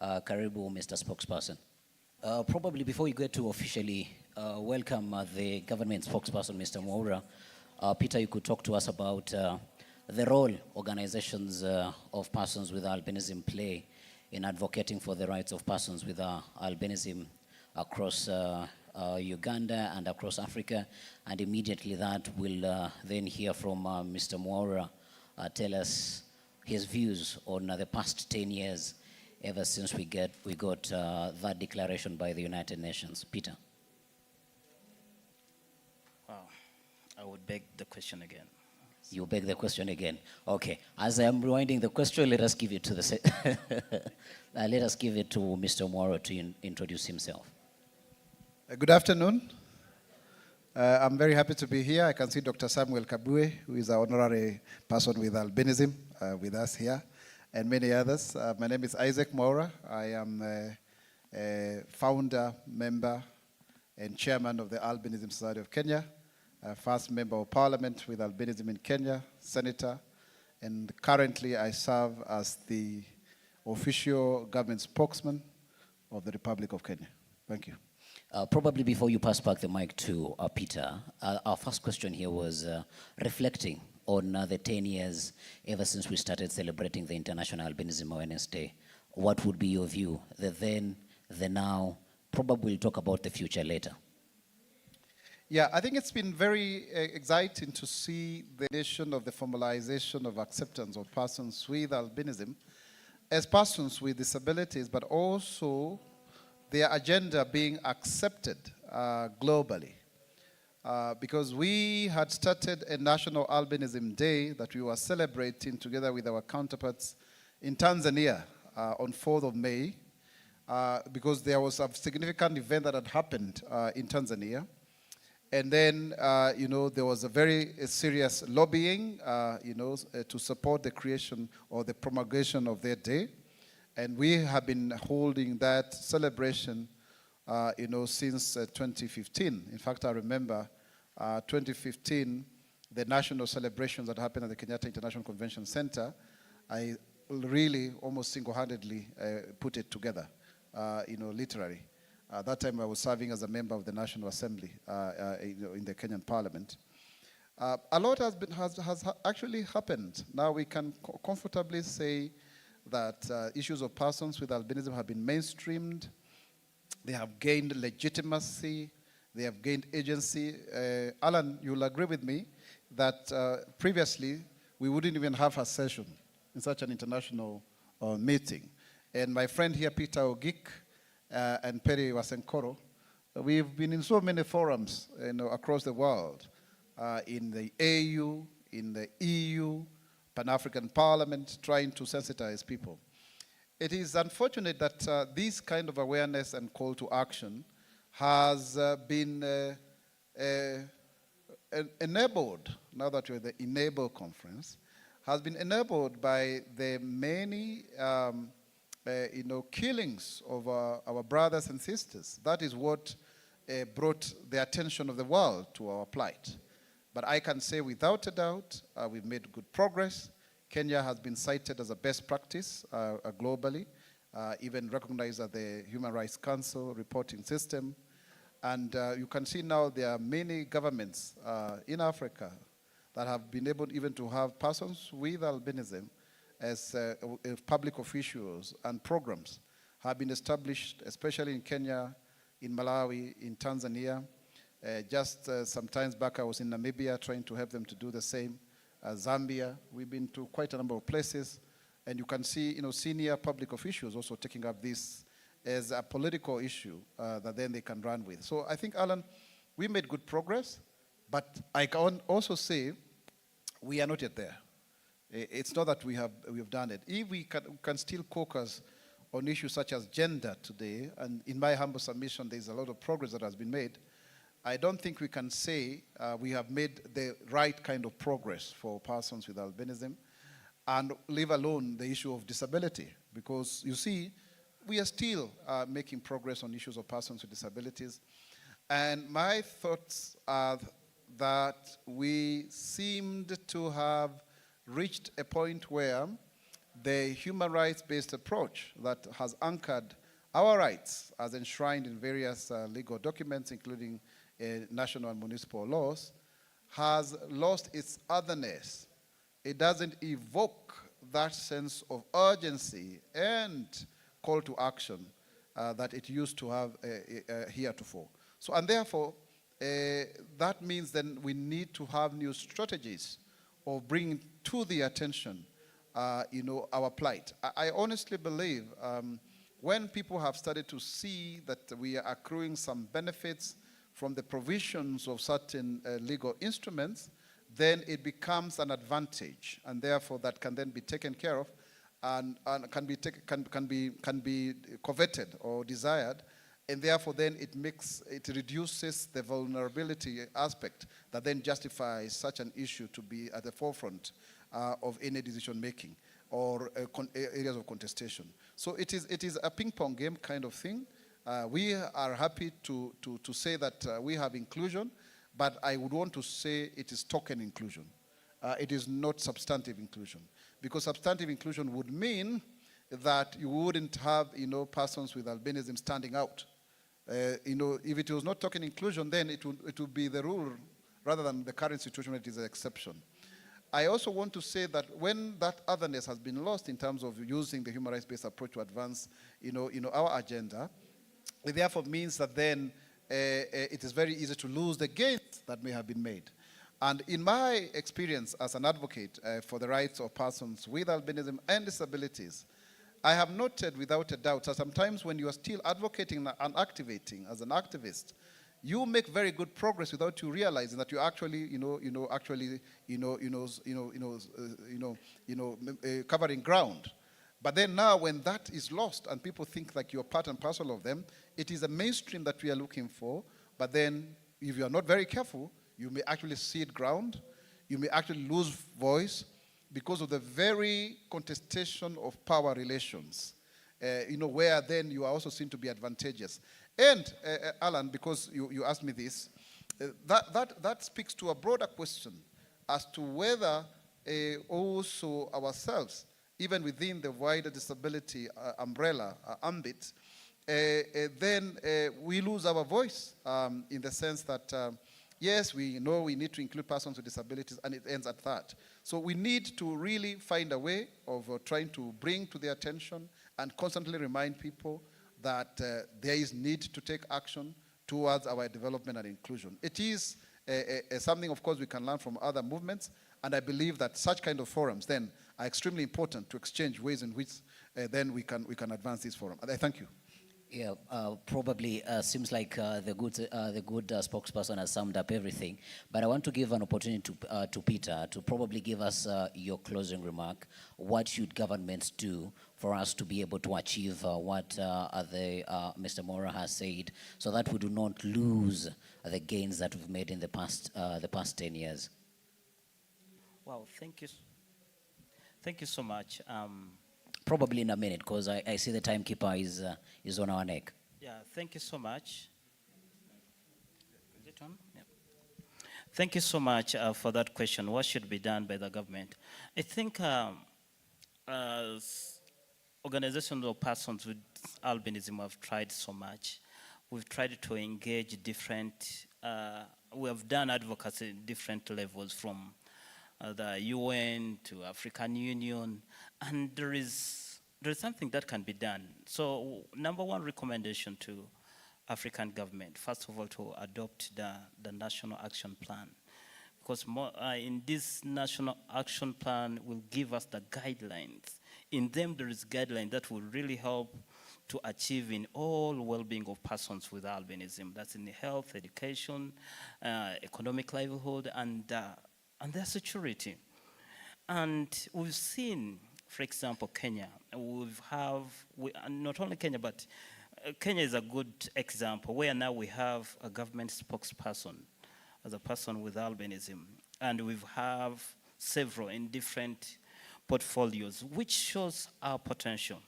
Karibu, Mr. Spokesperson. Probably before you get to officially welcome the government spokesperson, Mr. Mwaura, Peter, you could talk to us about the role organizations of persons with albinism play in advocating for the rights of persons with albinism across Uganda and across Africa. And immediately that will then hear from Mr. Mwaura tell us his views on the past 10 years ever since we got that declaration by the United Nations. Peter. Wow, I would beg the question again. You beg the question again. Okay. As I am rewinding the question, let us give it to let us give it to Mr. Mwaura to introduce himself. Good afternoon. I'm very happy to be here. I can see Dr. Samuel Kabue, who is an honorary person with albinism, with us here, and many others. My name is Isaac Mwaura. I am a founder, member, and chairman of the Albinism Society of Kenya, first member of parliament with albinism in Kenya, senator, and currently I serve as the official government spokesman of the Republic of Kenya. Thank you. Probably before you pass back the mic to Peter, our first question here was reflecting on the 10 years ever since we started celebrating the International Albinism Awareness Day. What would be your view, the then, the now? Probably we'll talk about the future later. Yeah, I think it's been very exciting to see the nation of the formalization of acceptance of persons with albinism as persons with disabilities, but also their agenda being accepted globally. Because we had started a National Albinism Day that we were celebrating together with our counterparts in Tanzania on 4th of May, because there was a significant event that had happened in Tanzania. And then, there was a very serious lobbying, to support the creation or the promulgation of their day. And we have been holding that celebration, since 2015. In fact, I remember 2015, the national celebrations that happened at the Kenyatta International Convention Center. I really almost single-handedly put it together, literally. That time I was serving as a member of the National Assembly in the Kenyan Parliament. A lot has actually happened. Now we can comfortably say that issues of persons with albinism have been mainstreamed. They have gained legitimacy. They have gained agency. Alan, you'll agree with me that previously we wouldn't even have a session in such an international meeting. And my friend here, Peter Ogik, and Perry Wasenkoro, we've been in so many forums across the world, in the AU, in the EU, Pan-African Parliament, trying to sensitize people. It is unfortunate that this kind of awareness and call to action has been enabled, now that we're at the Enable conference, has been enabled by the many killings of our brothers and sisters. That is what brought the attention of the world to our plight. But I can say without a doubt, we've made good progress. Kenya has been cited as a best practice globally, even recognized at the Human Rights Council reporting system. And you can see now there are many governments in Africa that have been able even to have persons with albinism as public officials, and programs have been established, especially in Kenya, in Malawi, in Tanzania. Just some times back, I was in Namibia trying to help them to do the same. Zambia, we've been to quite a number of places, and you can see, senior public officials also taking up this as a political issue that then they can run with. So I think, Alan, we made good progress, but I can also say we are not yet there. It's not that we have done it. If we can still focus on issues such as gender today, and in my humble submission, there's a lot of progress that has been made, I don't think we can say we have made the right kind of progress for persons with albinism, and leave alone the issue of disability. Because you see, we are still making progress on issues of persons with disabilities. And my thoughts are that we seemed to have reached a point where the human rights-based approach that has anchored our rights as enshrined in various legal documents, including national and municipal laws, has lost its otherness. It doesn't evoke that sense of urgency and call to action that it used to have heretofore. So, and therefore, that means then we need to have new strategies of bringing to the attention, our plight. I honestly believe when people have started to see that we are accruing some benefits from the provisions of certain legal instruments, then it becomes an advantage, and therefore that can then be taken care of and can be coveted or desired, and therefore then it reduces the vulnerability aspect that then justifies such an issue to be at the forefront of any decision making or areas of contestation. So it is a ping pong game kind of thing. We are happy to say that we have inclusion, but I would want to say it is token inclusion. It is not substantive inclusion, because substantive inclusion would mean that you wouldn't have persons with albinism standing out. If it was not token inclusion, then it would be the rule rather than the current situation where it is an exception. I also want to say that when that otherness has been lost in terms of using the human rights-based approach to advance our agenda, it therefore means that then it is very easy to lose the gains that may have been made. And in my experience as an advocate for the rights of persons with albinism and disabilities, I have noted without a doubt that sometimes when you are still advocating and activating as an activist, you make very good progress without you realizing that you actually, covering ground. But then now when that is lost and people think like you're part and parcel of them, it is a mainstream that we are looking for. But then if you are not very careful, you may actually cede ground. You may actually lose voice because of the very contestation of power relations, where then you are also seen to be advantageous. And, Alan, because you asked me this, that speaks to a broader question as to whether also ourselves, even within the wider disability umbrella, ambit, then we lose our voice in the sense that, yes, we know we need to include persons with disabilities, and it ends at that. So we need to really find a way of trying to bring to their attention and constantly remind people that there is need to take action towards our development and inclusion. It is something, of course, we can learn from other movements, and I believe that such kind of forums then are extremely important to exchange ways in which then we can advance this forum. I thank you. Yeah, probably seems like the good spokesperson has summed up everything. But I want to give an opportunity to Peter to probably give us your closing remark. What should governments do for us to be able to achieve what Mr. Mwaura has said, so that we do not lose the gains that we've made in the past 10 years? Well, thank you. Thank you so much. Probably in a minute, because I see the timekeeper is on our neck. Yeah, thank you so much. Is it on? Yeah. Thank you so much for that question. What should be done by the government? I think as organizations or persons with albinism have tried so much. We've tried to engage different, we have done advocacy at different levels, from the UN to African Union, and there is something that can be done. So number one recommendation to African government, first of all, to adopt the National Action Plan, because in this National Action Plan will give us the guidelines. In them there is guidelines that will really help to achieve in all well-being of persons with albinism. That's in health, education, economic livelihood, and their security. And we've seen, for example, Kenya. Not only Kenya, but Kenya is a good example, where now we have a government spokesperson as a person with albinism, and we have several in different portfolios, which shows our potential.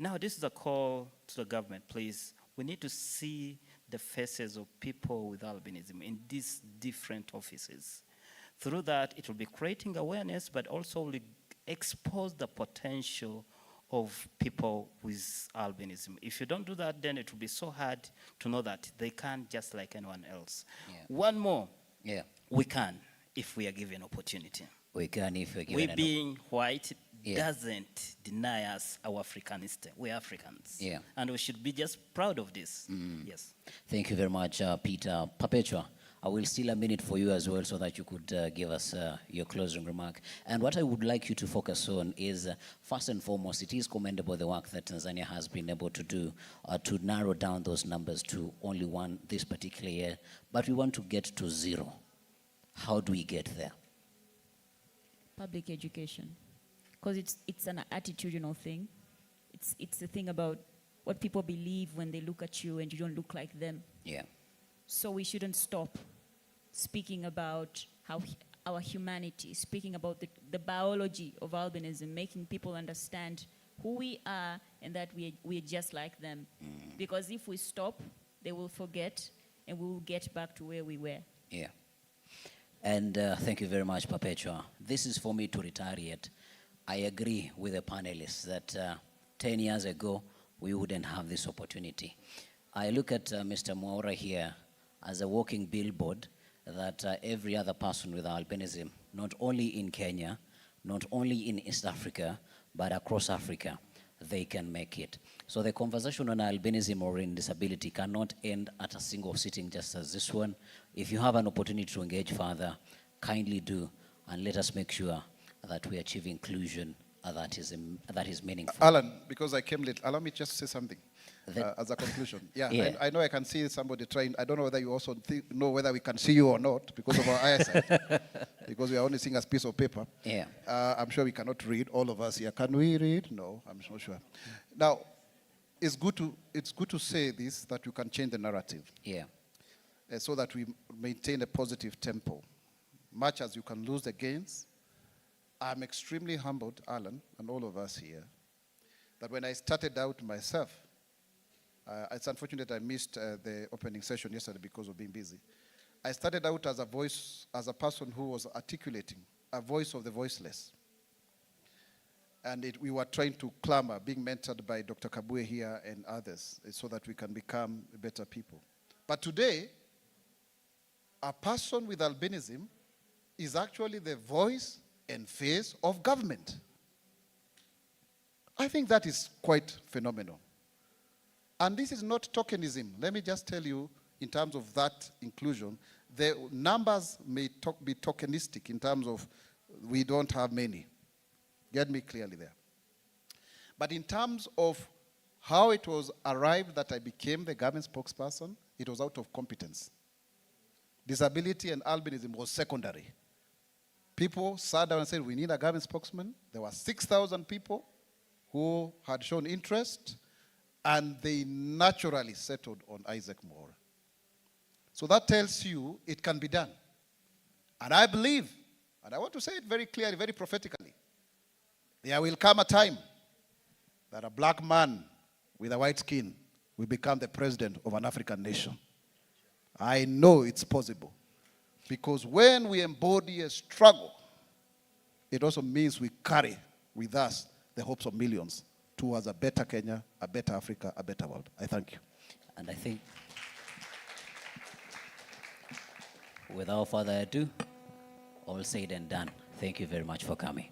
Now, this is a call to the government, please. We need to see the faces of people with albinism in these different offices. Through that, it will be creating awareness, but also will expose the potential of people with albinism. If you don't do that, then it will be so hard to know that they can't just like anyone else. Yeah. One more, Yeah. we can if we are given opportunity. We can if we're We given being white Yeah. doesn't deny us our Africanity. We're Africans. Yeah. And we should be just proud of this. Yes. Thank you very much, Peter. Perpetua, I will steal a minute for you as well so that you could give us your closing remark. And what I would like you to focus on is, first and foremost, it is commendable the work that Tanzania has been able to do to narrow down those numbers to only one this particular year. But we want to get to 0. How do we get there? Public education, because it's an attitudinal thing. It's the thing about what people believe when they look at you and you don't look like them. Yeah. So we shouldn't stop speaking about our humanity, speaking about the biology of albinism, making people understand who we are and that we're just like them. Because if we stop, they will forget and we will get back to where we were. Yeah. And thank you very much, Perpetua. This is for me to retaliate. I agree with the panelists that 10 years ago, we wouldn't have this opportunity. I look at Mr. Mwaura here as a walking billboard that every other person with albinism, not only in Kenya, not only in East Africa, but across Africa, they can make it. So the conversation on albinism or in disability cannot end at a single sitting just as this one. If you have an opportunity to engage further, kindly do, and let us make sure that we achieve inclusion that is meaningful. Alan, because I came late, allow me just to say something as a conclusion. Yeah, Yeah. I know I can see somebody trying. I don't know whether you also know whether we can see you or not because of our eyesight, because we are only seeing a piece of paper. Yeah. I'm sure we cannot read, all of us here. Can we read? No, I'm not sure. Now, it's good to say this, that you can change the narrative. Yeah. So that we maintain a positive tempo. Much as you can lose the gains, I'm extremely humbled, Alan, and all of us here, that when I started out myself, it's unfortunate I missed the opening session yesterday because of being busy. I started out as a voice, as a person who was articulating a voice of the voiceless. And we were trying to clamor, being mentored by Dr. Kabwe here and others, so that we can become better people. But today, a person with albinism is actually the voice and face of government. I think that is quite phenomenal. And this is not tokenism. Let me just tell you, in terms of that inclusion, the numbers may be tokenistic in terms of we don't have many. Get me clearly there. But in terms of how it was arrived that I became the government spokesperson, it was out of competence. Disability and albinism was secondary. People sat down and said, we need a government spokesman. There were 6,000 people who had shown interest, and they naturally settled on Isaac Mwaura. So that tells you it can be done. And I believe, and I want to say it very clearly, very prophetically, there will come a time that a black man with a white skin will become the president of an African nation. I know it's possible. Because when we embody a struggle, it also means we carry with us the hopes of millions towards a better Kenya, a better Africa, a better world. I thank you. And I think, without further ado, all said and done. Thank you very much for coming.